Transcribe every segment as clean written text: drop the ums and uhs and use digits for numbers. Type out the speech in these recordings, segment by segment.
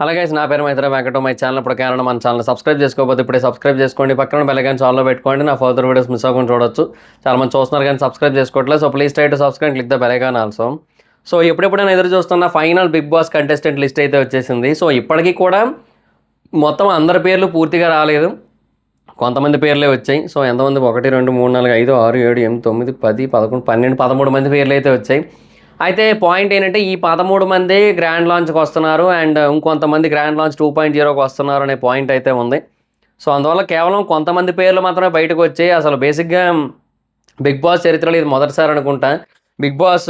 అలాగే నా పేరు మైత్ర వెంకట. మై ఛానల్ ఇప్పుడు కారణం మన ఛానల్ సబ్స్క్రైబ్ చేసుకోకపోతే ఇప్పుడే సబ్స్క్రైబ్ చేసుకోండి. పక్కన బెల్ ఐకాన్ ఆన్లో పెట్టుకోండి. నా ఫర్దర్ వీడియోస్ మిస్ అవ్వకుండా చూడొచ్చు. చాలా మంది చూస్తున్నారు కానీ సబ్స్క్రైబ్ చేసుకోవట్లేదు. So please try to subscribe, click the bell icon also. So ఎప్పుడెప్పుడైనా ఎదురు చూస్తున్న final Bigg Boss contestant list అయితే వచ్చేసింది. సో ఇప్పటికీ కూడా మొత్తం అందరి పేర్లు పూర్తిగా రాలేదు, కొంతమంది పేర్లే వచ్చాయి. సో ఎంతమంది 1 2 3 4 5 6 7 8 9 10 11 12 13 మంది పేర్లు అయితే వచ్చాయి. అయితే పాయింట్ ఏంటంటే ఈ 13 మంది గ్రాండ్ లాంచ్కి వస్తున్నారు అండ్ ఇంకొంతమంది గ్రాండ్ లాంచ్ 2.0కి వస్తున్నారు అనే పాయింట్ అయితే ఉంది. సో అందువల్ల కేవలం కొంతమంది పేర్లు మాత్రమే బయటకు వచ్చాయి. అసలు బేసిక్గా బిగ్ బాస్ చరిత్రలో ఇది మొదటిసారి అనుకుంటా. బిగ్ బాస్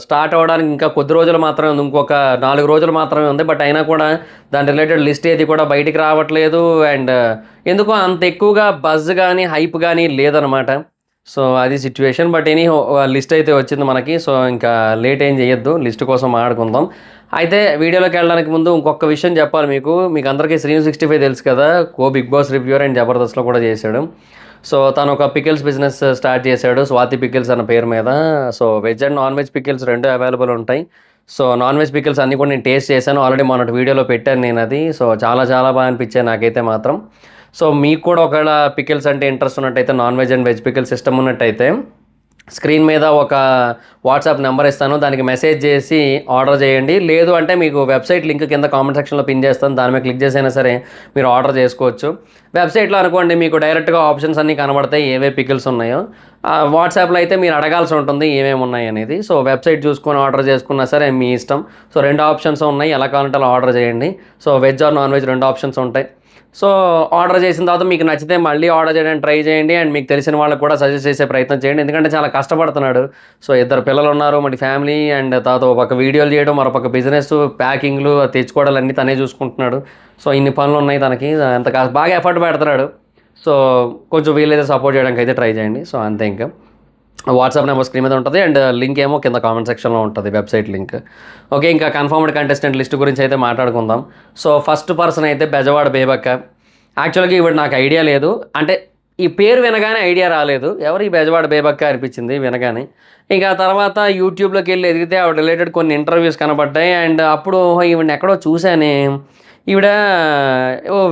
స్టార్ట్ అవ్వడానికి ఇంకా కొద్ది రోజులు మాత్రమే ఉంది, ఇంకొక 4 రోజులు మాత్రమే ఉంది. బట్ అయినా కూడా దాని రిలేటెడ్ లిస్ట్ ఏది కూడా బయటికి రావట్లేదు. అండ్ ఎందుకో అంత ఎక్కువగా బజ్ కానీ హైప్ కానీ లేదనమాట. సో అది సిచ్యువేషన్. బట్ ఎనీ లిస్ట్ అయితే వచ్చింది మనకి. సో ఇంకా లేట్ ఏం చేయొద్దు, లిస్ట్ కోసం ఆడుకుందాం. అయితే వీడియోలోకి వెళ్ళడానికి ముందు ఇంకొక విషయం చెప్పాలి మీకు అందరికీ శ్రీను 65 తెలుసు కదా, బిగ్ బాస్ రివ్యూర్ అండ్ జబర్దస్త్లో కూడా చేశాడు. సో తను ఒక పికిల్స్ బిజినెస్ స్టార్ట్ చేశాడు, స్వాతి పికిల్స్ అన్న పేరు మీద. So veg and non veg pickles రెండు అవైలబుల్ ఉంటాయి. సో నాన్ వెజ్ పికిల్స్ అన్నీ కూడా నేను టేస్ట్ చేశాను, ఆల్రెడీ మొన్నటి వీడియోలో పెట్టాను నేను అది. సో చాలా చాలా బాగా అనిపించాయి నాకైతే మాత్రం. సో మీకు కూడా ఒకవేళ పికిల్స్ అంటే ఇంట్రెస్ట్ ఉన్నట్టయితే, non veg and veg pickles ఇష్టం ఉన్నట్టయితే స్క్రీన్ మీద ఒక వాట్సాప్ నెంబర్ ఇస్తాను, దానికి మెసేజ్ చేసి ఆర్డర్ చేయండి. లేదు అంటే మీకు వెబ్సైట్ లింక్ కింద కామెంట్ సెక్షన్లో పిన్ చేస్తాను, దాని మీద క్లిక్ చేసైనా సరే మీరు ఆర్డర్ చేసుకోవచ్చు. వెబ్సైట్లో అనుకోండి మీకు డైరెక్ట్గా ఆప్షన్స్ అన్నీ కనబడతాయి ఏవే పికిల్స్ ఉన్నాయో. వాట్సాప్లో అయితే మీరు అడగాల్సి ఉంటుంది ఏమేమి ఉన్నాయి అనేది. సో వెబ్సైట్ చూసుకొని ఆర్డర్ చేసుకున్నా సరే మీ ఇష్టం. సో 2 ఆప్షన్స్ ఉన్నాయి, ఎలా కావాలంటే అలా ఆర్డర్ చేయండి. So veg or non veg 2 options ఉంటాయి. సో ఆర్డర్ చేసిన తర్వాత మీకు నచ్చితే మళ్ళీ ఆర్డర్ చేయడానికి ట్రై చేయండి అండ్ మీకు తెలిసిన వాళ్ళకి కూడా సజెస్ట్ చేసే ప్రయత్నం చేయండి. ఎందుకంటే చాలా కష్టపడుతున్నాడు. సో 2 పిల్లలు ఉన్నారు, మరి ఫ్యామిలీ అండ్ తర్వాత ఒక వీడియోలు చేయడం, మరొక బిజినెస్ ప్యాకింగ్లు తెచ్చుకోవడాలు అన్నీ తనే చూసుకుంటున్నాడు. సో ఇన్ని పనులు ఉన్నాయి తనకి, ఎంత బాగా ఎఫర్ట్ పెడుతున్నాడు. సో కొంచెం వీలైతే సపోర్ట్ చేయడానికి అయితే ట్రై చేయండి. సో అంతే. ఇంకా వాట్సాప్ నెంబర్ స్క్రీన్ మీద ఉంటుంది అండ్ లింక్ ఏమో కింద కామెంట్ సెక్షన్లో ఉంటుంది, వెబ్సైట్ లింక్. ఓకే, ఇంకా కన్ఫర్మ్డ్ కంటెస్టెంట్ లిస్ట్ గురించి అయితే మాట్లాడుకుందాం. సో ఫస్ట్ పర్సన్ అయితే బెజవాడ బేబక్క. యాక్చువల్గా ఇవి నాకు ఐడియా లేదు, అంటే ఈ పేరు వినగానే ఐడియా రాలేదు, ఎవరు ఈ బెజవాడ బేబక్క అనిపించింది వినగానే. ఇంకా తర్వాత యూట్యూబ్లోకి వెళ్ళి ఎదిగితే ఆవిడ రిలేటెడ్ కొన్ని ఇంటర్వ్యూస్ కనబడ్డాయి అండ్ అప్పుడు ఈవిడని ఎక్కడో చూశానే. ఈవిడ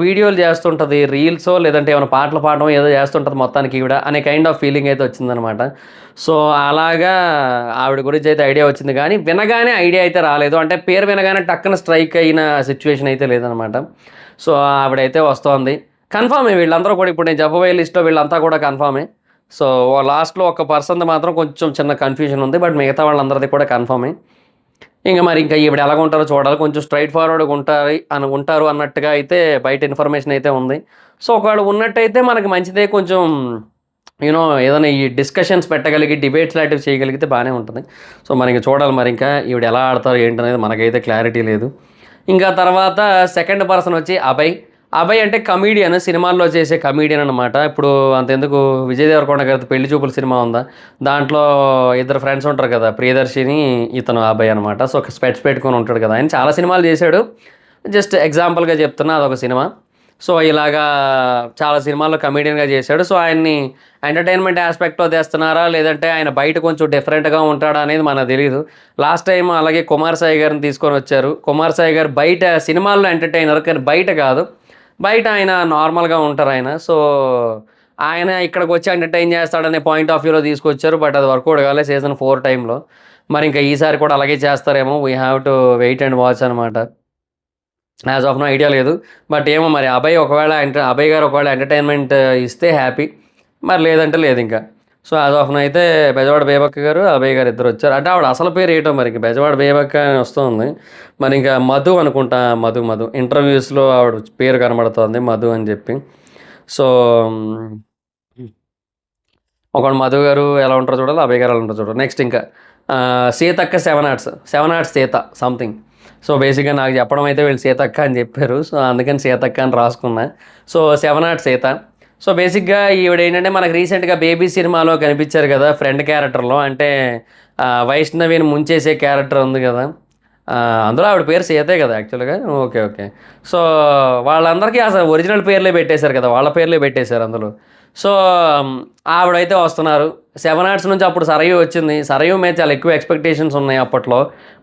వీడియోలు చేస్తుంటుంది, రీల్సో లేదంటే ఏమైనా పాటలు పాడడం ఏదో చేస్తుంటుంది మొత్తానికి ఈవిడ అనే కైండ్ ఆఫ్ ఫీలింగ్ అయితే వచ్చిందనమాట. సో అలాగా ఆవిడ గురించి అయితే ఐడియా వచ్చింది కానీ వినగానే ఐడియా అయితే రాలేదు, అంటే పేరు వినగానే టక్కన స్ట్రైక్ అయిన సిచ్యువేషన్ అయితే లేదనమాట. సో ఆవిడైతే వస్తోంది కన్ఫామే. వీళ్ళందరూ కూడా ఇప్పుడు నేను చెప్పబోయే లిస్ట్లో వీళ్ళంతా కూడా కన్ఫామే. సో లాస్ట్లో ఒక పర్సన్ది మాత్రం కొంచెం చిన్న కన్ఫ్యూజన్ ఉంది, బట్ మిగతా వాళ్ళందరిది కూడా కన్ఫామే. ఇంకా ఈవిడ ఎలాగ ఉంటారో చూడాలి. కొంచెం స్ట్రైట్ ఫార్వర్డ్గా ఉంటారు అన్నట్టుగా అయితే బయట ఇన్ఫర్మేషన్ అయితే ఉంది. సో ఒకవేళ ఉన్నట్టయితే మనకి మంచిదే, కొంచెం ఏదైనా ఈ డిస్కషన్స్ పెట్టగలిగి డిబేట్స్ లాంటివి చేయగలిగితే బాగానే ఉంటుంది. సో మనకి చూడాలి మరి ఇంకా ఈవిడ ఎలా ఆడతారు ఏంటనేది మనకైతే క్లారిటీ లేదు. ఇంకా తర్వాత సెకండ్ పర్సన్ వచ్చి అభయ్ అంటే కమీడియన్, సినిమాల్లో చేసే కమీడియన్ అనమాట. ఇప్పుడు అంతెందుకు విజయ్ దేవరకొండ గారి పెళ్లి చూపుల సినిమా ఉందా, దాంట్లో 2 ఫ్రెండ్స్ ఉంటారు కదా, ప్రియదర్శిని ఇతను అభయ్ అనమాట. సో ఒక స్పెట్స్ పెట్టుకొని ఉంటాడు కదా, ఆయన చాలా సినిమాలు చేశాడు. జస్ట్ ఎగ్జాంపుల్గా చెప్తున్నా, అదొక సినిమా. సో ఇలాగా చాలా సినిమాల్లో కమీడియన్గా చేశాడు. సో ఆయన్ని ఎంటర్టైన్మెంట్ ఆస్పెక్ట్లో తెస్తున్నారా లేదంటే ఆయన బయట కొంచెం డిఫరెంట్గా ఉంటాడా అనేది మనకు తెలియదు. లాస్ట్ టైం అలాగే కుమార్ సాయి గారిని తీసుకొని వచ్చారు. కుమార్ సాయి గారు బయట సినిమాల్లో ఎంటర్టైనర్, కానీ బయట కాదు, బయట ఆయన నార్మల్గా ఉంటారు ఆయన. సో ఆయన ఇక్కడికి వచ్చి ఎంటర్టైన్ చేస్తాడనే పాయింట్ ఆఫ్ వ్యూలో తీసుకొచ్చారు, బట్ అది వర్కౌట్ కాలే సీజన్ 4 టైంలో. మరి ఇంకా ఈసారి కూడా అలాగే చేస్తారేమో, we have to wait and watch అనమాట. యాజ్ ఆఫ్ నో ఐడియా లేదు, బట్ ఏమో మరి అభయ్ గారు ఒకవేళ ఎంటర్టైన్మెంట్ ఇస్తే హ్యాపీ, మరి లేదంటే లేదు ఇంకా. సో యాజ్ ఆఫ్ నో అయితే బెజవాడ బేబక్క గారు అభయ్ గారు ఇద్దరు వచ్చారు. అంటే ఆవిడ అసలు పేరు ఏంటో మరి, బెజవాడ బేబక్క అని వస్తుంది. మరి ఇంకా మధు అనుకుంటా, మధు ఇంటర్వ్యూస్లో ఆవిడ పేరు కనబడుతోంది మధు అని చెప్పి. సో ఒకడు మధు గారు ఎలా ఉంటారో చూడాలి, అభయ్ గారు ఎలా ఉంటారో చూడాలి. నెక్స్ట్ ఇంకా Seethakka 7 arts Sita something. So బేసిక్గా నాకు చెప్పడం అయితే వీళ్ళు సీతక్క అని చెప్పారు, సో అందుకని సీతక్క అని రాసుకున్నా. So 7 arts Sita. సో బేసిక్గా ఈవిడ ఏంటంటే మనకు రీసెంట్గా బేబీ సినిమాలో కనిపించారు కదా ఫ్రెండ్ క్యారెక్టర్లో, అంటే వైష్ణవిని ముంచేసే క్యారెక్టర్ ఉంది కదా, అందులో ఆవిడ పేరు సీతే కదా యాక్చువల్గా. ఓకే. సో వాళ్ళందరికీ అసలు ఒరిజినల్ పేర్లే పెట్టేశారు కదా, వాళ్ళ పేర్లే పెట్టేశారు అందులో. సో ఆవిడైతే వస్తున్నారు. సెవెన్ ఆర్ట్స్ నుంచి అప్పుడు సరయు వచ్చింది. సరయు మీద చాలా ఎక్కువ ఎక్స్పెక్టేషన్స్ ఉన్నాయి అప్పట్లో.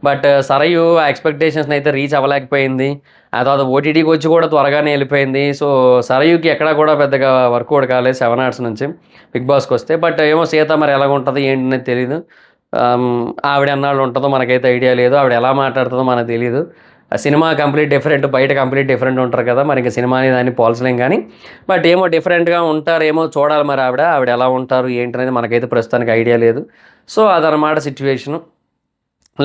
బట్ సరయు ఆ ఎక్స్పెక్టేషన్స్ని అయితే రీచ్ అవ్వలేకపోయింది. ఆ తర్వాత ఓటీటీకి వచ్చి కూడా త్వరగానే వెళ్ళిపోయింది. సో సరయుకి ఎక్కడా కూడా పెద్దగా వర్కౌట్ కాలేదు సెవెన్ ఆర్ట్స్ నుంచి బిగ్ బాస్కి వస్తే. బట్ ఏమో సీత మరి ఎలా ఉంటుంది ఏంటనేది తెలియదు. ఆవిడ ఎన్నాళ్ళు ఉంటుందో మనకైతే ఐడియా లేదు. ఆవిడ ఎలా మాట్లాడుతుందో మనకు తెలియదు. సినిమా కంప్లీట్ డిఫరెంట్, బయట కంప్లీట్ డిఫరెంట్ ఉంటారు కదా, మరి ఇంకా సినిమాని దాన్ని పోల్చలేం కానీ. బట్ ఏమో డిఫరెంట్గా ఉంటారేమో, చూడాలి మరి ఆవిడ ఎలా ఉంటారు ఏంటనేది మనకైతే ప్రస్తుతానికి ఐడియా లేదు. సో అదనమాట సిచ్యువేషను.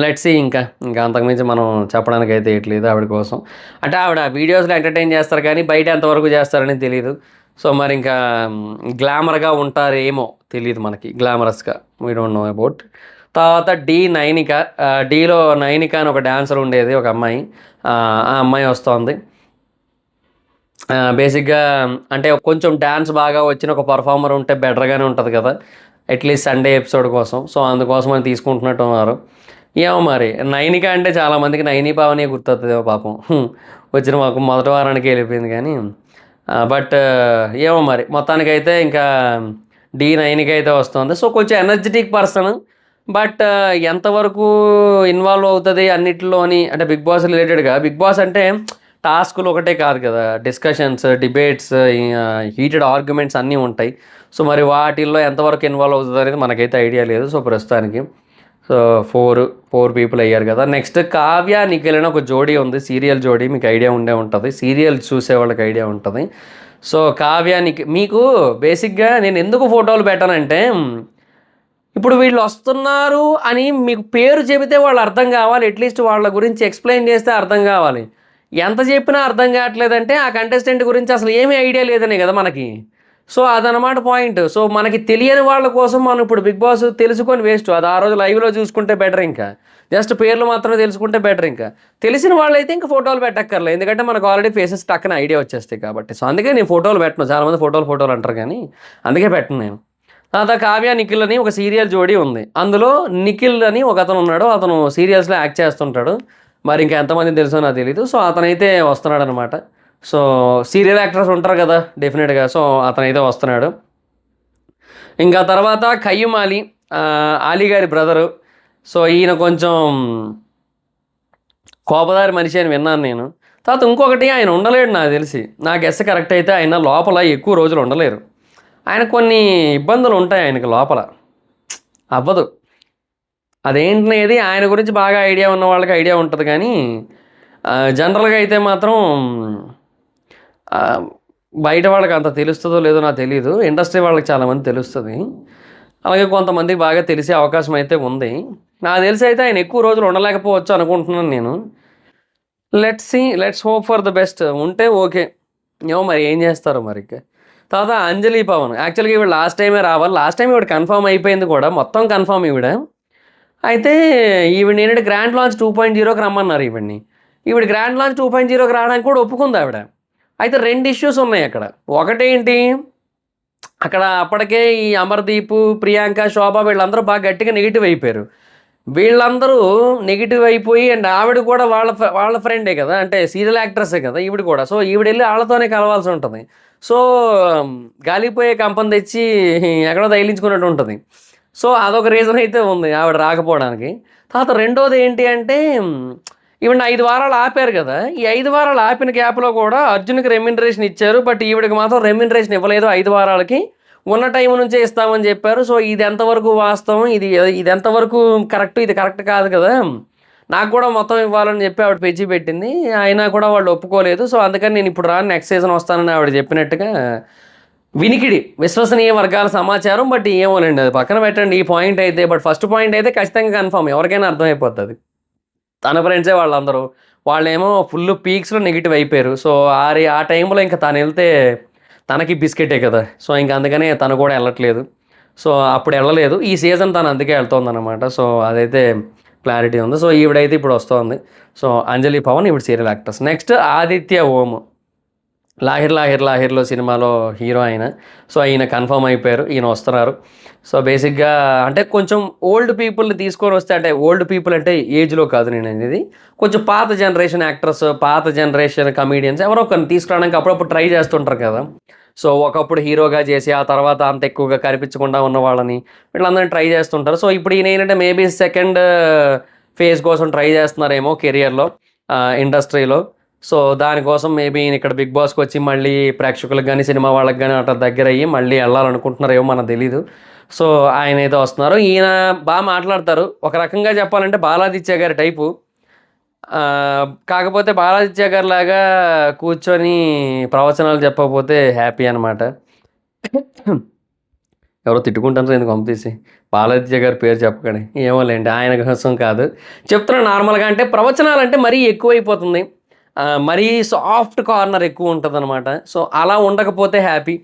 Let's see. ఇంకా అంతకుమించి మనం చెప్పడానికి అయితే ఏట్లేదు ఆవిడ కోసం. అంటే ఆవిడ వీడియోస్లో ఎంటర్టైన్ చేస్తారు కానీ బయట ఎంతవరకు చేస్తారని తెలియదు. సో మరి ఇంకా గ్లామర్గా ఉంటారేమో తెలియదు మనకి, గ్లామరస్గా వీ డోంట్ నో అబౌట్. తర్వాత నైనిక. డీలో నైనిక అని ఒక డాన్సర్ ఉండేది, ఒక అమ్మాయి. ఆ అమ్మాయి వస్తుంది. బేసిక్గా అంటే కొంచెం డ్యాన్స్ బాగా వచ్చిన ఒక పర్ఫార్మర్ ఉంటే బెటర్గానే ఉంటుంది కదా, అట్లీస్ట్ సండే ఎపిసోడ్ కోసం. సో అందుకోసం అని తీసుకుంటున్నట్టు ఉన్నారు. ఏమో మరి. నైనిక అంటే చాలామందికి నైని పావని గుర్తొస్తుంది పాపం. వచ్చిన మాకు మొదటి వారానికి వెళ్ళిపోయింది కానీ. బట్ ఏమో మరి, మొత్తానికైతే ఇంకా నైనిక అయితే వస్తుంది. సో కొంచెం ఎనర్జెటిక్ పర్సన్. బట్ ఎంతవరకు ఇన్వాల్వ్ అవుతుంది అన్నిటిలోని, అంటే బిగ్ బాస్ రిలేటెడ్గా. బిగ్ బాస్ అంటే టాస్కులు ఒకటే కాదు కదా, డిస్కషన్స్, డిబేట్స్, హీటెడ్ ఆర్గ్యుమెంట్స్ అన్నీ ఉంటాయి. సో మరి వాటిల్లో ఎంతవరకు ఇన్వాల్వ్ అవుతుంది అనేది మనకైతే ఐడియా లేదు. సో ప్రస్తుతానికి సో ఫోర్ పీపుల్ అయ్యారు కదా. నెక్స్ట్ కావ్య నిఖిల్ అని ఒక జోడీ ఉంది, సీరియల్ జోడీ. మీకు ఐడియా ఉండే ఉంటుంది, సీరియల్ చూసే వాళ్ళకి ఐడియా ఉంటుంది. సో కావ్య మీకు బేసిక్గా నేను ఎందుకు ఫోటోలు పెట్టానంటే, ఇప్పుడు వీళ్ళు వస్తున్నారు అని మీకు పేరు చెబితే వాళ్ళు అర్థం కావాలి, అట్లీస్ట్ వాళ్ళ గురించి ఎక్స్ప్లెయిన్ చేస్తే అర్థం కావాలి. ఎంత చెప్పినా అర్థం కావట్లేదంటే ఆ కంటెస్టెంట్ గురించి అసలు ఏమీ ఐడియా లేదనే కదా మనకి. సో అదనమాట పాయింట్. సో మనకి తెలియని వాళ్ళ కోసం మనం ఇప్పుడు బిగ్ బాస్ తెలుసుకొని వేస్ట్. అది ఆ రోజు లైవ్లో చూసుకుంటే బెటర్. ఇంకా జస్ట్ పేర్లు మాత్రమే తెలుసుకుంటే బెటర్. ఇంకా తెలిసిన వాళ్ళైతే ఇంకా ఫోటోలు పెట్టక్కర్లేదు, ఎందుకంటే మనకు ఆల్రెడీ ఫేసెస్ టక్కన ఐడియా వచ్చేస్తాయి కాబట్టి. సో అందుకే నేను ఫోటోలు పెట్టను. చాలామంది ఫోటోలు అంటారు కానీ అందుకే పెట్టను నేను. తర్వాత కావ్య నిఖిల్ అని ఒక సీరియల్ జోడీ ఉంది. అందులో నిఖిల్ అని ఒక అతను ఉన్నాడు, అతను సీరియల్స్లో యాక్ట్ చేస్తుంటాడు. మరి ఇంకా ఎంతమంది తెలుసో నాకు తెలీదు. సో అతనైతే వస్తున్నాడు అనమాట. సో సీరియల్ యాక్టర్స్ ఉంటారు కదా డెఫినెట్గా, సో అతనైతే వస్తున్నాడు. ఇంకా తర్వాత ఖయ్యూమ్ అలీ, అలీ గారి బ్రదరు. సో ఈయన కొంచెం కోపదారి మనిషి అని విన్నాను నేను. తర్వాత ఇంకొకటి, ఆయన ఉండలేడు నాకు తెలిసి. నా గెస్ కరెక్ట్ అయితే ఆయన లోపల ఎక్కువ రోజులు ఉండలేరు. ఆయన కొన్ని ఇబ్బందులు ఉంటాయి ఆయనకి లోపల, అవ్వదు. అదేంటనేది ఆయన గురించి బాగా ఐడియా ఉన్న వాళ్ళకి ఐడియా ఉంటుంది కానీ జనరల్గా అయితే మాత్రం బయట వాళ్ళకి అంత తెలుస్తుందో లేదో నాకు తెలియదు. ఇండస్ట్రీ వాళ్ళకి చాలామంది తెలుస్తుంది, అలాగే కొంతమందికి బాగా తెలిసే అవకాశం అయితే ఉంది. నాకు తెలిసి అయితే ఆయన ఎక్కువ రోజులు ఉండలేకపోవచ్చు అనుకుంటున్నాను నేను. Let's hope for the best. ఉంటే ఓకే, ఏమో మరి ఏం చేస్తారో మరి. తర్వాత అంజలి పవన్. యాక్చువల్గా ఈవిడ లాస్ట్ టైమే రావాలి. లాస్ట్ టైం ఈవిడ కన్ఫర్మ్ అయిపోయింది కూడా, మొత్తం కన్ఫర్మ్ ఈవిడ. అయితే ఈవిడ ఏంటంటే గ్రాండ్ లాంచ్ 2.0కి రమ్మన్నారు ఈవిడ్ని. ఈవిడ గ్రాండ్ లాంచ్ 2.0కి రావడానికి కూడా ఒప్పుకుంది ఆవిడ. అయితే 2 ఇష్యూస్ ఉన్నాయి అక్కడ. ఒకటేంటి, అక్కడ అప్పటికే ఈ అమర్దీప్, ప్రియాంక, శోభ వీళ్ళందరూ బాగా గట్టిగా నెగిటివ్ అయిపోయారు. వీళ్ళందరూ నెగిటివ్ అయిపోయి, అండ్ ఆవిడ కూడా వాళ్ళ ఫ్రెండే కదా, అంటే సీరియల్ యాక్ట్రెస్సే కదా ఈవిడ కూడా. సో ఈవిడ వెళ్ళి వాళ్ళతోనే కలవాల్సి ఉంటుంది. సో గాలిపోయే కంపని తెచ్చి ఎక్కడో తగిలించుకున్నట్టు ఉంటుంది. సో అదొక రీజన్ అయితే ఉంది ఆవిడ రాకపోవడానికి. తర్వాత రెండోది ఏంటి అంటే, ఈవిడ 5 వారాలు ఆపారు కదా. ఈ 5 వారాలు ఆపిన గ్యాప్లో కూడా అర్జున్కి రెమ్యునరేషన్ ఇచ్చారు, బట్ ఈవిడికి మాత్రం రెమ్యునరేషన్ ఇవ్వలేదు. 5 వారాలకి ఉన్న టైం నుంచే ఇస్తామని చెప్పారు. సో ఇది ఎంతవరకు వాస్తవం, ఇది ఎంతవరకు కరెక్ట్, ఇది కరెక్ట్ కాదు కదా. నాకు కూడా మొత్తం ఇవ్వాలని చెప్పి ఆవిడ పెంచి పెట్టింది, అయినా కూడా వాళ్ళు ఒప్పుకోలేదు. సో అందుకని నేను ఇప్పుడు రాను, నెక్స్ట్ సీజన్ వస్తానని ఆవిడ చెప్పినట్టుగా వినికిడి, విశ్వసనీయ వర్గాల సమాచారం. బట్ ఏమోనండి, అది పక్కన పెట్టండి ఈ పాయింట్ అయితే. బట్ ఫస్ట్ పాయింట్ అయితే ఖచ్చితంగా కన్ఫర్మ్, ఎవరికైనా అర్థమైపోతుంది. తన ఫ్రెండ్సే వాళ్ళందరూ, వాళ్ళేమో ఫుల్ పీక్స్లో నెగిటివ్ అయిపోయారు. సో ఆ టైంలో ఇంకా తను వెళ్తే తనకి బిస్కెటే కదా. సో ఇంకా అందుకనే తను కూడా వెళ్ళట్లేదు. సో అప్పుడు వెళ్ళలేదు, ఈ సీజన్ తను అందుకే వెళ్తుందన్నమాట. సో అదైతే క్లారిటీ ఉంది. సో ఈవిడైతే ఇప్పుడు వస్తుంది. సో అంజలి పవన్ ఈవిడ serial actors. Next Aditya Om, లాహిర్లో సినిమాలో హీరో ఆయన. సో ఈయన కన్ఫర్మ్ అయిపోయారు, ఈయన వస్తున్నారు. సో బేసిక్గా అంటే కొంచెం ఓల్డ్ పీపుల్ని తీసుకొని వస్తే, అంటే ఓల్డ్ పీపుల్ అంటే ఏజ్లో కాదు నేను అనేది, కొంచెం పాత జనరేషన్ యాక్టర్స్, పాత జనరేషన్ కమీడియన్స్ ఎవరో ఒకరిని తీసుకురావడానికి అప్పుడప్పుడు ట్రై చేస్తుంటారు కదా. సో ఒకప్పుడు హీరోగా చేసి ఆ తర్వాత అంత ఎక్కువగా కనిపించకుండా ఉన్న వాళ్ళని వీళ్ళందరినీ ట్రై చేస్తుంటారు. సో ఇప్పుడు ఈయన ఏంటంటే మేబీ సెకండ్ ఫేజ్ కోసం ట్రై చేస్తున్నారేమో కెరియర్‌లో ఇండస్ట్రీలో. సో దానికోసం మేబీ ఈయన ఇక్కడ 'బిగ్ బాస్'కి వచ్చి మళ్ళీ ప్రేక్షకులకు గాని, సినిమా వాళ్ళకి గాని అట్లా దగ్గరయ్యి మళ్ళీ ఎళ్ళాలనుకుంటున్నారేమో మనకు తెలీదు. సో ఆయనైతే వస్తున్నారు. ఈయన మాట్లాడతారు. ఒక రకంగా చెప్పాలంటే 'బాలాదిత్య' గారి టైపు. కాకపోతే 'బాలాదిత్య' గారిలాగా కూర్చొని ప్రవచనాలు చెప్పకపోతే హ్యాపీ అనమాట. ఎవరో తిట్టుకుంటారు ఎందుకు పంపతీసి. 'బాలాదిత్య' గారి పేరు చెప్పకండి. ఏమోలేండి ఆయన కోసం కాదు. చెప్తున్నా నార్మల్‌గా అంటే ప్రవచనాలంటే మరీ ఎక్కువైపోతుంది. మరీ సాఫ్ట్ కార్నర్ ఎక్కువుంటదనమాట. సో అలా ఉండకపోతే హ్యాపీ.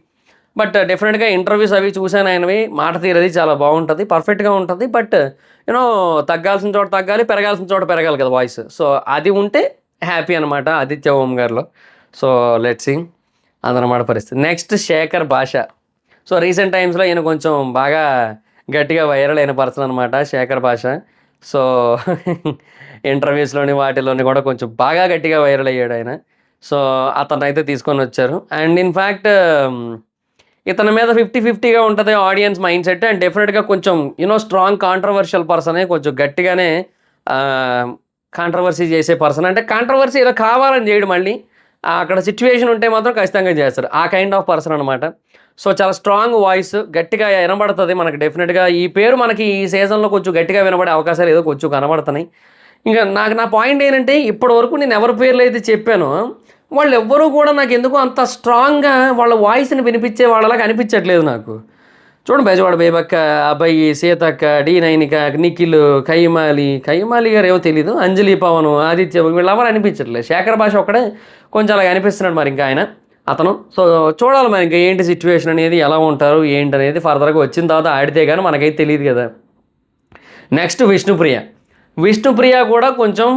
బట్ డెఫినెట్‌గా ఇంటర్వ్యూస్ అవి చూసాను ఆయనవి. మాట తీరది చాలా బావుంటది. పర్ఫెక్ట్‌గా ఉంటది. బట్ తగ్గాల్సిన చోట తగ్గాలి, పెరగాల్సిన చోట పెరగాలి కదా వాయిస్. సో అది ఉంటే హ్యాపీ అనమాట 'ఆదిత్య ఓం' గారిలో. సో లెట్స్ సీ అదనమాట పరిస్థితి. నెక్స్ట్ 'శేఖర్ భాష'. సో రీసెంట్ టైమ్స్‌లో ఈయన కొంచెం బాగా గట్టిగా వైరల్ అయిన పర్సన్ అనమాట 'శేఖర్ భాష'. సో ఇంటర్వ్యూస్‌లోని వాటిలోని కూడా కొంచెం బాగా గట్టిగా వైరల్ అయ్యాడు ఆయన. సో అతన్నైతే తీసుకొనొచ్చారు. అండ్ ఇన్‌ఫాక్ట్ ఇతని మీద 50-50గా ఉంటది ఆడియన్స్ మైండ్ సెట్. అండ్ డెఫినిట్‌గా కొంచెం స్ట్రాంగ్ కాంట్రోవర్షియల్ పర్సనే. కొంచెం గట్టిగానే కాంట్రోవర్సీ చేసే పర్సన్. అంటే కాంట్రోవర్సీ ఏదో కావాలని చేయడు మళ్ళీ. అక్కడ సిట్యుయేషన్ ఉంటే మాత్రం ఖచ్చితంగా చేస్తాడు. ఆ కైండ్ ఆఫ్ పర్సన్ అనమాట. సో చాలా స్ట్రాంగ్ వాయిస్ గట్టిగా వినబడతది మనకి డెఫినిట్‌గా. ఈ పేరు మనకి ఈ సీజన్‌లో కొంచెం గట్టిగా వినబడే అవకాశాలు ఏదో కొంచెం కనబడుతున్నాయి. ఇంకా నా పాయింట్ ఏంటంటే ఇప్పటివరకు నేను ఎవరి పేర్లైతే చెప్పానో వాళ్ళెవ్వరూ కూడా నాకెందుకో అంత స్ట్రాంగ్‌గా వాళ్ళ వాయిస్‌ని వినిపించే వాళ్ళలాగా అనిపించట్లేదు నాకు. చూడండి 'బెజవాడ బేబక్క', 'అభయ్', 'సీతక్క', 'డి నైనిక', 'నిఖిల్', 'కైమాలి' గారు ఏమో తెలీదు. 'అంజలి పవన్', 'ఆదిత్య' వీళ్ళెవరు అనిపించట్లేదు. 'శేఖర్ భాష' ఒక్కడే కొంచెం అలాగ అనిపిస్తున్నాడు మరి ఇంకా ఆయన అతను. సో చూడాలి మరి ఇంకా ఏంటి సిట్యుయేషన్ అనేది, ఎలా ఉంటారు ఏంటనేది ఫర్దర్‌గా వచ్చిన తర్వాత ఆడితే గాని మనకైతే తెలీదు కదా! నెక్స్ట్ 'విష్ణుప్రియ'. 'విష్ణుప్రియ' కూడా కొంచెం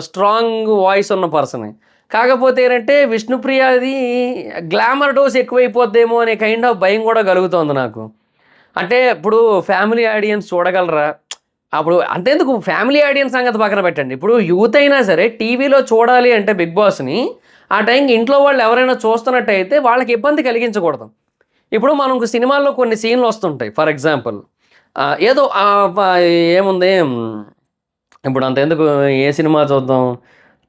స్ట్రాంగ్ వాయిస్ ఉన్న పర్సనే. కాకపోతే ఏంటంటే 'విష్ణుప్రియది' గ్లామర్ డోస్ ఎక్కువైపోద్దేమో అనే కైండ్ ఆఫ్ భయం కూడా కలుగుతోంది నాకు. అంటే ఇప్పుడు ఫ్యామిలీ ఆడియన్స్ చూడగలరా? అప్పుడు అంతెందుకు ఫ్యామిలీ ఆడియన్స్ సంగతి పక్కన పెట్టండి. ఇప్పుడు యూత్ అయినా సరే టీవీలో చూడాలి అంటే 'బిగ్ బాస్‌ని' ఆ టైంకి ఇంట్లో వాళ్ళు ఎవరైనా చూస్తున్నట్టయితే వాళ్ళకి ఇబ్బంది కలిగించకూడదు. ఇప్పుడు మనకు సినిమాల్లో కొన్ని సీన్‌లు వస్తుంటాయి. ఫర్ ఎగ్జాంపుల్ ఏదో ఏముంది ఇప్పుడు అంతెందుకు ఏ సినిమా చూద్దాం?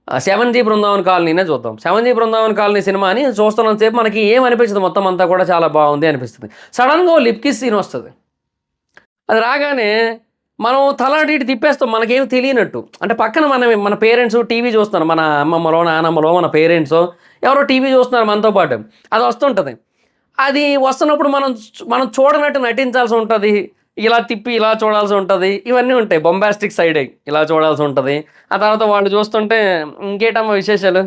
'సెవెన్ జీ బృందావన్ కాలనీనే' చూద్దాం. 'Seven G Brindavan colony' cinema అని చూస్తున్నంత సేపు మనకి ఏమనిపించదు. మొత్తం అంతా కూడా చాలా బావుంది అనిపిస్తది. సడెన్‌గా ఓ లిప్ కిస్ సీన్ వస్తది. అది రాగానే మనం తల అటు ఇటు తిప్పేస్తాం. మనకేమి తెలియనట్టు. అంటే పక్కన మన పేరెంట్స్ టీవీ చూస్తున్నారు. మన అమ్మమ్మలో, నానమ్మలో, మన పేరెంట్సో ఎవరో టీవీ చూస్తున్నారు మనతో పాటు. అది వస్తుంటది. అది వస్తున్నప్పుడు మనం చూడనట్టు నటించాల్సి ఉంటది. ఇలా తిప్పి ఇలా చూడాల్సి ఉంటది. ఇవన్నీ ఉంటాయి. బొంబాస్టిక్ సైడే ఇలా చూడాల్సి ఉంటది. ఆ తర్వాత వాళ్ళు చూస్తుంటే ఇంకేటమ్మా విశేషాలు?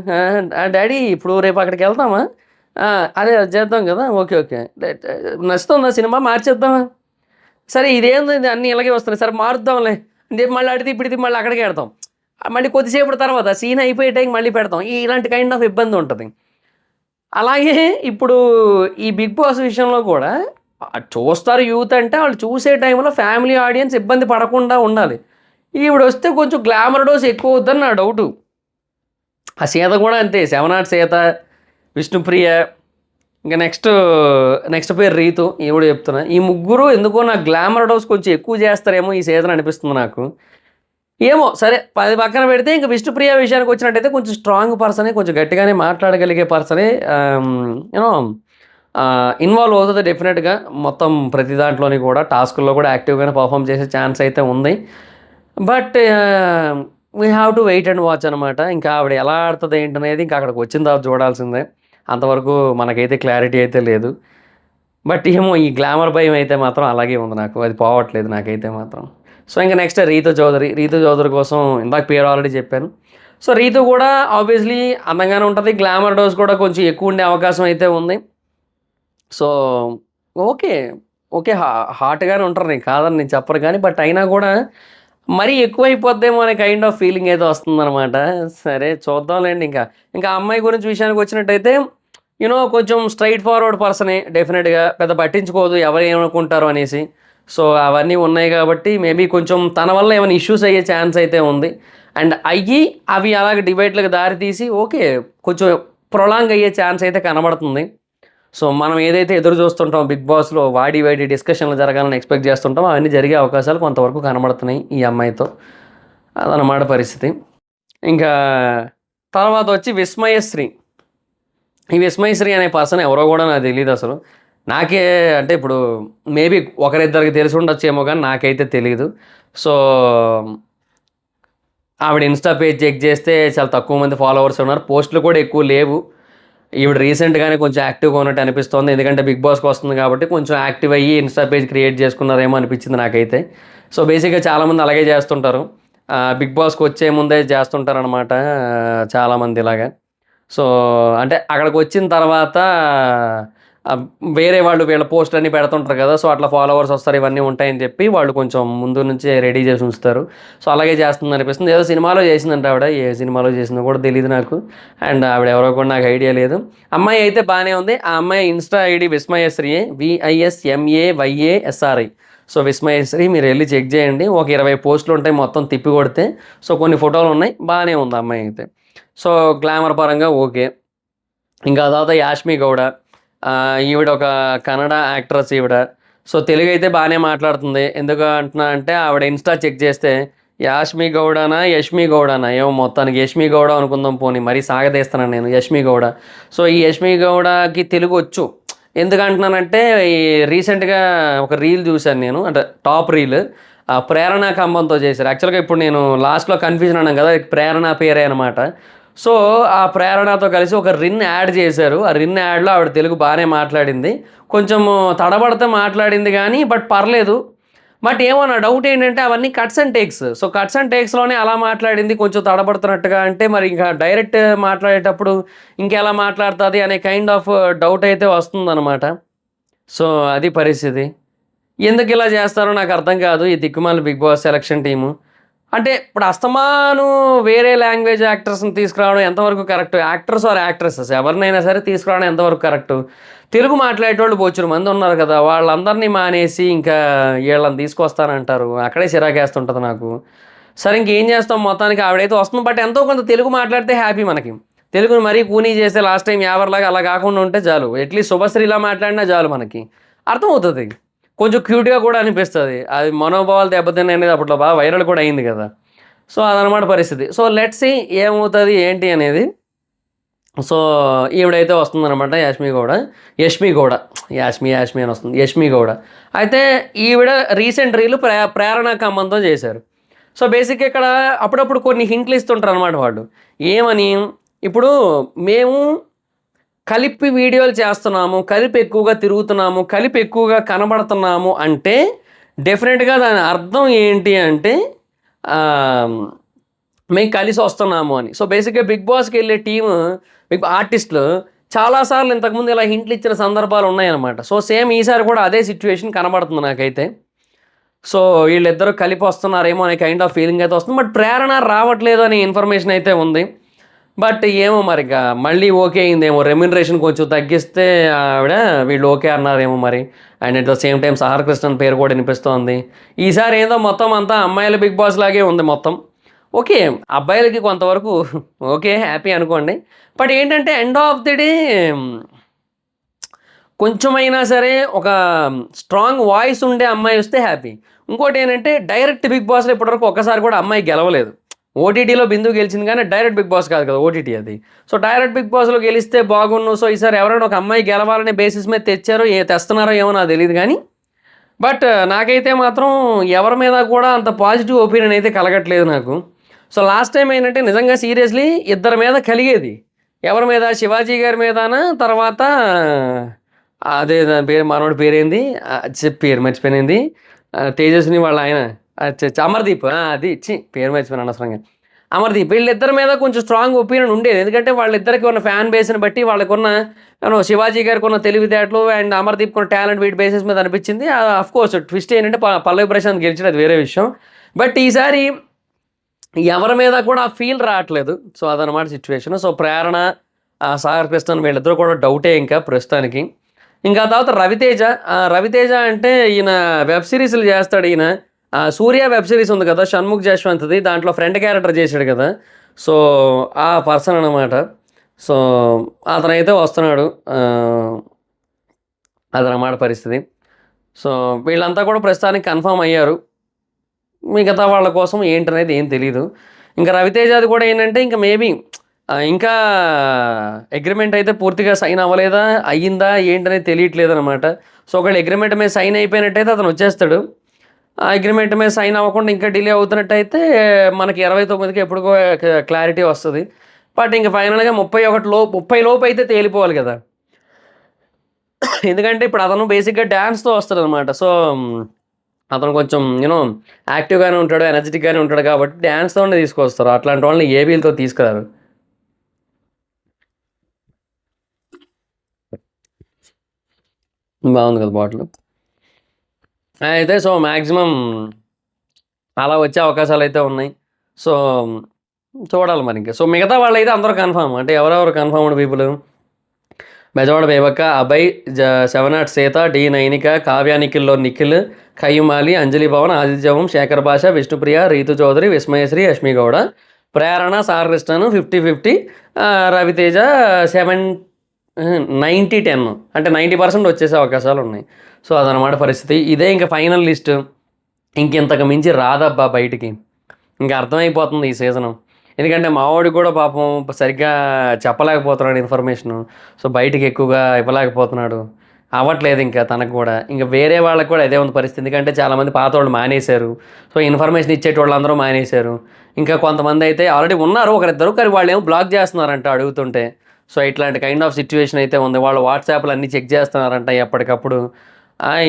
డాడీ ఇప్పుడు రేపు అక్కడికెళ్తామా? అదే అది చేద్దాం గదా! ఓకే. ఓకే. నచ్చుతుందా సినిమా మార్చేద్దామా? సరే ఇదేంది ఇది అన్నీ ఇలాగే వస్తున్నాయి. సరే మారుద్దాంలే. మళ్ళీ అటు తిప్పి ఇటు తిప్పి మళ్ళీ అక్కడికే ఎడతాం. మళ్ళీ కొద్దిసేపటి తర్వాత సీన్ అయిపోయే టైంకి మళ్ళీ పెడతాం. ఇలాంటి కైండ్ ఆఫ్ ఇబ్బంది ఉంటది. అలాగే ఇప్పుడు ఈ 'బిగ్ బాస్' విషయంలో కూడా చూస్తారు యూత్ అంటే వాళ్ళు చూసే టైంలో ఫ్యామిలీ ఆడియన్స్ ఇబ్బంది పడకుండా ఉండాలి. ఈవిడొస్తే కొంచెం గ్లామర్ డోస్ ఎక్కువవుద్దని నా డౌటు. ఆ సీత కూడా అంతే. 'సెవెన్ ఆర్ట్ సీత', 'విష్ణుప్రియ' ఇంక నెక్స్ట్ పేరు 'రీతు' ఈవిడ చెప్తున్నా. ఈ ముగ్గురు ఎందుకో నాకు గ్లామర్ డోస్ కొంచెం ఎక్కువ చేస్తారేమో ఈ సీజన్ అనిపిస్తుంది నాకు. ఏమో సరే అది పక్కన పెడితే ఇంక 'విష్ణుప్రియ' విషయానికి వచ్చినట్టయితే కొంచెం స్ట్రాంగ్ పర్సనే. కొంచెం గట్టిగానే మాట్లాడగలిగే పర్సనే. యూనో ఇన్వాల్వ్ అవుతది డెఫినెట్‌గా. మొత్తం ప్రతి దాంట్లోని కూడా టాస్కుల్లో కూడా యాక్టివ్‌గానే పర్ఫార్మ్ చేసే ఛాన్స్ అయితే ఉంది. But we have to wait and watch అనమాట. ఇంకా ఆవిడ ఎలా ఆడుతది ఏంటనేది ఇంకా అక్కడికి వచ్చిన తర్వాత చూడాల్సిందే. అంతవరకు మనకైతే క్లారిటీ అయితే లేదు. బట్ ఏమో ఈ గ్లామర్ భయం అయితే మాత్రం అలాగే ఉంది నాకు. అది పోవట్లేదు నాకైతే మాత్రం. సో ఇంక నెక్స్ట్ 'రీతు చౌదరి'. 'రీతు చౌదరి' కోసం ఇందాక పేరు ఆల్రెడీ చెప్పాను. సో 'రీతు' కూడా ఆబ్వియస్లీ అందంగానే ఉంటది. గ్లామర్ డోస్ కూడా కొంచెం ఎక్కువ ఉండే అవకాశం అయితే ఉంది. So okay. ఓకే. హాట్‌గానే ఉంటారు. నేను చెప్పను కానీ బట్ అయినా కూడా మరీ ఎక్కువైపోద్దేమో అనే కైండ్ ఆఫ్ ఫీలింగ్ అయితే వస్తుందనమాట. సరే చూద్దాంలెండి ఇంకా. ఇంకా ఆ అమ్మాయి గురించి విషయానికి వచ్చినట్టయితే కొంచెం స్ట్రెయిట్ ఫార్వర్డ్ పర్సనే డెఫినిట్‌గా. పెద్ద పట్టించుకోదు ఎవరు ఏమనుకుంటారో అనేసి. సో అవన్నీ ఉన్నాయి కాబట్టి మేబీ కొంచెం తన వల్ల ఏమైనా ఇష్యూస్ అయ్యే ఛాన్స్ అయితే ఉంది. అండ్ అవి అలాగే డిబేట్‌లకు దారి తీసి ఓకే. కొంచెం ప్రొలాంగ్ అయ్యే ఛాన్స్ అయితే కనబడుతుంది. సో మనం ఏదైతే ఎదురు చూస్తుంటాం బిగ్ బాస్లో వాడి డిస్కషన్లు జరగాలని ఎక్స్పెక్ట్ చేస్తుంటాం, అవన్నీ జరిగే అవకాశాలు కొంతవరకు కనబడుతున్నాయి ఈ అమ్మాయితో. అదనమాట పరిస్థితి. ఇంకా తర్వాత వచ్చి విస్మయశ్రీ. ఈ విస్మయశ్రీ అనే పర్సన్ ఎవరో కూడా నాకు తెలియదు అసలు. నాకే అంటే ఇప్పుడు మేబీ ఒకరిద్దరికి తెలిసి ఉండొచ్చేమో కానీ నాకైతే తెలియదు. సో ఆవిడ ఇన్స్టా పేజ్ చెక్ చేస్తే చాలా తక్కువ మంది ఫాలోవర్స్ ఉన్నారు, పోస్టులు కూడా ఎక్కువ లేవు. ఈవిడ రీసెంట్గానే కొంచెం యాక్టివ్గా ఉన్నట్టు అనిపిస్తుంది, ఎందుకంటే బిగ్ బాస్కి వస్తుంది కాబట్టి కొంచెం యాక్టివ్ అయ్యి ఇన్స్టా పేజ్ క్రియేట్ చేసుకున్నారేమో అనిపించింది నాకైతే. సో బేసిక్గా చాలామంది అలాగే చేస్తుంటారు, బిగ్ బాస్కి వచ్చే ముందే చేస్తుంటారు అనమాట చాలామంది ఇలాగా. సో అంటే అక్కడికి వచ్చిన తర్వాత వేరే వాళ్ళు వీళ్ళ పోస్టులన్నీ పెడుతుంటారు కదా, సో అట్లా ఫాలోవర్స్ వస్తారు, ఇవన్నీ ఉంటాయని చెప్పి వాళ్ళు కొంచెం ముందు నుంచే రెడీ చేసి ఉంచుతారు. సో అలాగే చేస్తుంది అనిపిస్తుంది. ఏదో సినిమాలో చేసిందంటే ఆవిడ, ఏ సినిమాలో చేసిందో కూడా తెలియదు నాకు, అండ్ ఆవిడ ఎవరో కూడా నాకు ఐడియా లేదు. అమ్మాయి అయితే బాగానే ఉంది. ఆ అమ్మాయి Insta ID విస్మయశ్రీయే, VISMAYASRI. So Vismayasri మీరు వెళ్ళి చెక్ చేయండి, ఒక 20 పోస్టులు ఉంటాయి మొత్తం తిప్పి కొడితే. సో కొన్ని ఫోటోలు ఉన్నాయి, బాగానే ఉంది అమ్మాయి అయితే. సో గ్లామర్ పరంగా ఓకే. ఇంకా తర్వాత యాష్మి గౌడ, ఈవిడ ఒక కన్నడ యాక్ట్రెస్ ఈవిడ. సో తెలుగు అయితే బాగానే మాట్లాడుతుంది. ఎందుకు అంటున్నా అంటే ఆవిడ ఇన్స్టా చెక్ చేస్తే యష్మి గౌడనా ఏమో, మొత్తానికి యష్మి గౌడ అనుకుందాం, పోనీ మరీ సాగదీస్తున్నాను నేను, యష్మి గౌడ. సో ఈ యష్మి గౌడకి తెలుగు వచ్చు. ఎందుకు అంటున్నానంటే ఈ రీసెంట్గా ఒక రీల్ చూశాను నేను, అంటే టాప్ రీల్, ప్రేరణ కంబంతో చేశారు. యాక్చువల్గా ఇప్పుడు నేను లాస్ట్లో కన్ఫ్యూజన్ అన్నాను కదా, ప్రేరణ పేరే అనమాట. సో ఆ ప్రేరణతో కలిసి ఒక రిన్ యాడ్ చేశారు. ఆ రిన్ యాడ్లో ఆవిడ తెలుగు బాగానే మాట్లాడింది, కొంచెం తడబడితే మాట్లాడింది కానీ బట్ పర్లేదు. బట్ ఏమో నా డౌట్ ఏంటంటే అవన్నీ cuts and takes. So cuts and టేక్స్లోనే అలా మాట్లాడింది, కొంచెం తడబడుతున్నట్టుగా. అంటే మరి ఇంకా డైరెక్ట్ మాట్లాడేటప్పుడు ఇంకెలా మాట్లాడుతుంది అనే కైండ్ ఆఫ్ డౌట్ అయితే వస్తుందన్నమాట. సో అది పరిస్థితి. ఎందుకు ఇలా చేస్తారో నాకు అర్థం కాదు ఈ దిక్కుమాల బిగ్ బాస్ సెలక్షన్ టీము. అంటే ఇప్పుడు అస్తమాను వేరే లాంగ్వేజ్ యాక్టర్స్ని తీసుకురావడం ఎంతవరకు కరెక్ట్? యాక్టర్స్ ఆర్ యాక్ట్రెసెస్ ఎవరినైనా సరే తీసుకురావడం ఎంతవరకు కరెక్టు? తెలుగు మాట్లాడేటోళ్ళు బొచ్చురు మంది ఉన్నారు కదా, వాళ్ళందరినీ మానేసి ఇంకా వీళ్ళని తీసుకొస్తానంటారు, అక్కడే చిరాకేస్తుంటుంది నాకు. సరే ఇంకేం చేస్తాం, మొత్తానికి ఆవిడైతే వస్తుంది. బట్ ఎంతో కొంత తెలుగు మాట్లాడితే హ్యాపీ మనకి. తెలుగుని మరీ కూనీ చేస్తే లాస్ట్ టైం ఎవరిలాగా అలా కాకుండా ఉంటే చాలు, అట్లీస్ట్ శుభశ్రీలా మాట్లాడినా చాలు, మనకి అర్థమవుతుంది, కొంచెం క్యూట్గా కూడా అనిపిస్తుంది. అది మనోభావాలు దెబ్బతిన్నాయి అనేది అప్పట్లో బాగా వైరల్ కూడా అయింది కదా. సో అదనమాట పరిస్థితి. సో లెట్స్ సీ ఏమవుతుంది ఏంటి అనేది. సో ఈవిడైతే వస్తుందన్నమాట యష్మి గౌడ యాష్మి అని వస్తుంది, యష్మి గౌడ. అయితే ఈవిడ రీసెంట్ రీలు ప్రేరణ కంబంతో చేశారు. సో బేసిక్గా ఇక్కడ అప్పుడప్పుడు కొన్ని హింట్లు ఇస్తుంటారు అనమాట వాళ్ళు. ఏమని, ఇప్పుడు మేము కలిపి వీడియోలు చేస్తున్నాము, కలిపి ఎక్కువగా తిరుగుతున్నాము, కలిపి ఎక్కువగా కనబడుతున్నాము అంటే డెఫినెట్గా దాని అర్థం ఏంటి అంటే మేము కలిసి వస్తున్నాము అని. సో బేసిక్గా బిగ్ బాస్కి వెళ్ళే టీము, బిగ్ ఆర్టిస్టులు చాలాసార్లు ఇంతకుముందు ఇలా హింట్లు ఇచ్చిన సందర్భాలు ఉన్నాయన్నమాట. సో సేమ్ ఈసారి కూడా అదే సిచ్యువేషన్ కనబడుతుంది నాకైతే. సో వీళ్ళిద్దరూ కలిపి వస్తున్నారేమో అనే కైండ్ ఆఫ్ ఫీలింగ్ అయితే వస్తుంది. బట్ ప్రేరణ రావట్లేదు అనే ఇన్ఫర్మేషన్ అయితే ఉంది. బట్ ఏమో మరి ఇక మళ్ళీ ఓకే అయిందేమో, రెమ్యునరేషన్ కొంచెం తగ్గిస్తే ఆవిడ వీళ్ళు ఓకే అన్నారేమో మరి. And at the same time Sahar Krishnan పేరు కూడా వినిపిస్తోంది. ఈసారి ఏదో మొత్తం అంతా అమ్మాయిల బిగ్ బాస్ లాగే ఉంది మొత్తం. ఓకే, అబ్బాయిలకి కొంతవరకు ఓకే హ్యాపీ అనుకోండి. బట్ ఏంటంటే ఎండ్ ఆఫ్ ది డే కొంచెమైనా సరే ఒక స్ట్రాంగ్ వాయిస్ ఉండే అమ్మాయి వస్తే హ్యాపీ. ఇంకోటి ఏంటంటే డైరెక్ట్ బిగ్ బాస్లో ఇప్పటివరకు ఒక్కసారి కూడా అమ్మాయి గెలవలేదు. ఓటీటీలో బిందు గెలిచింది కానీ డైరెక్ట్ బిగ్ బాస్ కాదు కదా ఓటీటీ అది. సో డైరెక్ట్ బిగ్ బాస్లో గెలిస్తే బాగున్ను. సో ఈసారి ఎవరైనా ఒక అమ్మాయి గెలవాలనే బేసిస్ మీద తెచ్చారో తెస్తున్నారో ఏమో నాకు తెలియదు కానీ, బట్ నాకైతే మాత్రం ఎవరి మీద కూడా అంత పాజిటివ్ ఒపీనియన్ అయితే కలగట్లేదు నాకు. సో లాస్ట్ టైం ఏంటంటే నిజంగా సీరియస్లీ ఇద్దరి మీద కలిగేది. ఎవరి మీద? శివాజీ గారి మీదనా, తర్వాత అదే దాని పేరు మనోడి పేరేంది, పేరు మర్చిపోయింది, తేజస్విని వాళ్ళ ఆయన అమర్దీప్, అది పేరు మర్చిపోయిన అనవసరంగా, అమర్దీప్. వీళ్ళిద్దరి మీద కొంచెం స్ట్రాంగ్ ఒపీనియన్ ఉండేది, ఎందుకంటే వాళ్ళిద్దరికి ఉన్న ఫ్యాన్ బేస్ని బట్టి, వాళ్ళకున్న శివాజీ గారికి ఉన్న తెలివితేటలు అండ్ అమర్దీప్ ఉన్న టాలెంట్, వీటి బేసిస్ మీద అనిపించింది. అఫ్ కోర్స్ ట్విస్ట్ ఏంటంటే పల్లవి ప్రశాంత్ గెలిచాడు, అది వేరే విషయం. బట్ ఈసారి ఎవరి మీద కూడా ఆ ఫీల్ రావట్లేదు. సో అదనమాట సిచ్యువేషన్. సో ప్రేరణ, సాగర్ కృష్ణన్ వీళ్ళిద్దరూ కూడా డౌటే ఇంకా ప్రస్తుతానికి. ఇంకా తర్వాత రవితేజ అంటే ఈయన వెబ్ సిరీస్లు చేస్తాడు. ఈయన సూర్య వెబ్ సిరీస్ ఉంది కదా షణ్ముఖ్ జశ్వంత్ది, దాంట్లో ఫ్రెండ్ క్యారెక్టర్ చేశాడు కదా. సో ఆ పర్సన్ అనమాట. సో అతనైతే వస్తున్నాడు. అదనమాట పరిస్థితి. సో, వీళ్ళంతా కూడా ప్రస్తుతానికి కన్ఫర్మ్ అయ్యారు. మిగతా వాళ్ళ కోసం ఏంటనేది ఏం తెలీదు. ఇంక రవితేజది కూడా ఏంటంటే ఇంక మేబీ ఇంకా అగ్రీమెంట్ అయితే పూర్తిగా సైన్ అవ్వలేదా? అయ్యిందా? ఏంటనేది తెలియట్లేదనమాట. సో, ఒకవేళ అగ్రీమెంట్ మీద సైన్ అయిపోయినట్టయితే అతను వచ్చేస్తాడు. ఆ అగ్రీమెంట్ మీద సైన్ అవ్వకుండా ఇంకా డిలే అవుతున్నట్టయితే మనకి 29కి ఎప్పుడుకో క్లారిటీ వస్తది. బట్ ఇంక ఫైనల్‌గా 30 లోపు అయితే తేలిపోవాలి కదా! ఎందుకంటే ఇప్పుడు అతను బేసిక్‌గా డాన్స్‌తో వస్తాడనమాట. సో, అతను కొంచెం యాక్టివ్‌గానే ఉంటాడు, ఎనర్జిటిక్‌గానే ఉంటాడు కాబట్టి డాన్స్‌తోనే తీసుకొస్తారు. అట్లాంటి వాళ్ళని ఏబీలతో తీసుకురారు. బావుంది కదా బాటిలు. అయితే సో, మాక్సిమం అలా వచ్చే అవకాశాలైతే ఉన్నాయి. సో, చూడాలి మరింక. సో, మిగతా వాళ్ళైతే అందరూ కన్ఫర్మ్. అంటే ఎవరెవరు confirmed people? Bezawada Bebakka, Abhay, 'seven art' Seetha, D Nainika, Kavya నిఖిల్‌లో నిఖిల్, ఖయ్యుమాలి, అంజలి భవన్, ఆదిత్యవం, శేఖర్ భాష, విష్ణుప్రియ, రీతు చౌదరి, విస్మయశ్రీ, యష్మి గౌడ, ప్రేరణ, సార్ కృష్ణను 50-50, రవితేజ 90-10 అంటే 90% వచ్చేసే అవకాశాలున్నాయి. సో, అదనమాట పరిస్థితి. ఇదే ఇంక ఫైనల్ లిస్టు. ఇంకింతకు మించి రాదబ్బా బయటికి. ఇంక అర్థమైపోతుంది ఈ సీజను. ఎందుకంటే మావోడికి కూడా పాపం సరిగ్గా చెప్పలేకపోతున్నాడు ఇన్ఫర్మేషను. సో, బయటికి ఎక్కువగా ఇవ్వలేకపోతున్నాడు. అవ్వట్లేదు ఇంకా తనకు కూడా. ఇంక వేరే వాళ్ళకి కూడా అదే ఉంది పరిస్థితి. ఎందుకంటే చాలామంది పాతోళ్ళు మానేశారు. సో, ఇన్ఫర్మేషన్ ఇచ్చేటోళ్ళందరూ మానేశారు. ఇంకా కొంతమందయితే ఆల్రెడీ ఉన్నారు ఒకరిద్దరు. కానీ వాళ్ళేమో బ్లాక్ చేస్తున్నారంట అడుగుతుంటే. సో, ఇట్లాంటి కైండ్ ఆఫ్ సిట్యుయేషన్ అయితే ఉంది. వాళ్ళు వాట్సాప్‌లు అన్నీ చెక్ చేస్తున్నారంట ఎప్పటికప్పుడు.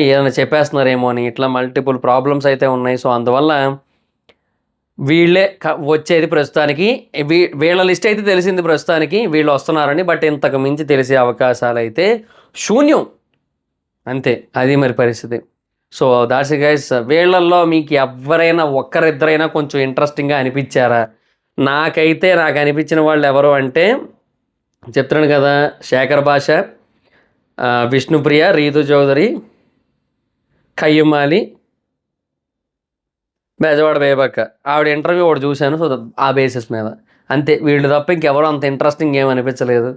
ఏదైనా చెప్పేస్తున్నారేమో అని. ఇట్లా మల్టిపుల్ ప్రాబ్లమ్స్ అయితే ఉన్నాయి. సో, అందువల్ల వీళ్ళే వచ్చేది ప్రస్తుతానికి. వీళ్ళ లిస్ట్ అయితే తెలిసింది ప్రస్తుతానికి. వీళ్ళు వస్తున్నారని. బట్ ఇంతకు మించి తెలిసే అవకాశాలైతే శూన్యం. అంతే. అది మరి పరిస్థితి. So, that's it guys. వీళ్ళల్లో మీకు ఎవ్వరైనా ఒక్కరిద్దరైనా కొంచెం ఇంట్రెస్టింగ్‌గా అనిపిచ్చారా? నాకు అనిపించిన వాళ్ళు ఎవరు అంటే చెప్తున్నాను కదా! శేఖర్ భాష, విష్ణుప్రియ, రీతు చౌదరి, ఖయ్యుమాలి, బెజవాడ బేబక్క. ఆవిడ ఇంటర్వ్యూ ఒకటి చూశాను. సో, ఆ బేసిస్ మీద. అంతే. వీళ్ళు తప్ప ఇంకెవరు అంత ఇంట్రెస్టింగ్ ఏమి అనిపించలేదు.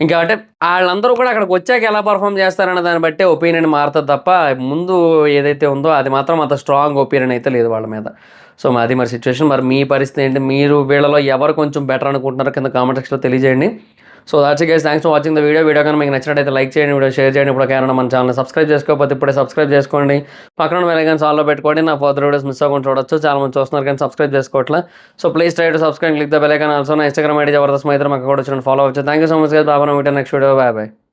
ఇంకా అంటే ఆళ్ళందరూ కూడా అక్కడికొచ్చాక ఎలా పెర్ఫార్మ్ చేస్తారన్న దాన్ని బట్టే ఒపీనియన్ మారుతది తప్ప, ముందు ఏదైతే ఉందో అది మాత్రం అంత స్ట్రాంగ్ ఒపీనియన్ అయితే లేదు వాళ్ళ మీద. సో, అది మరి సిట్యుయేషన్. మరి మీ పరిస్థితి ఏంటి? మీరు వీళ్ళలో ఎవరు కొంచెం బెటర్ అనుకుంటున్నారో కింద కామెంట్ సెక్షన్‌లో తెలియజేయండి. So, that's it guys. Thanks for watching the video. Video కనుక మీకు నచ్చినట్టయితే లైక్ చేయండి, వీడియో షేర్ చేయండి. ఇప్పుడు ఎవరైనా మన ఛానల్‌ని సబ్స్క్రైబ్ చేసుకోకపోతే ఇప్పుడే సబ్స్క్రైబ్ చేసుకోండి. పక్కన ఉన్న బెల్ ఐకాన్ ఆల్‌లో పెట్టుకోండి. నా ఫర్దర్ వీడియోస్ మిస్ అవ్వకుండా చూడొచ్చు. చాలా మంది చూస్తున్నారు కానీ సబ్స్క్రైబ్ చేసుకోవట్లే. So, please try to subscribe, click the bell icon also. నా ఇన్‌స్టాగ్రామ్ ఐడీ జబర్దస్త్ మైత్రి, అక్కడ కూడా వచ్చి ఫాలో అవ్వచ్చు. Thank you so much guys. Bye. Next video. Bye.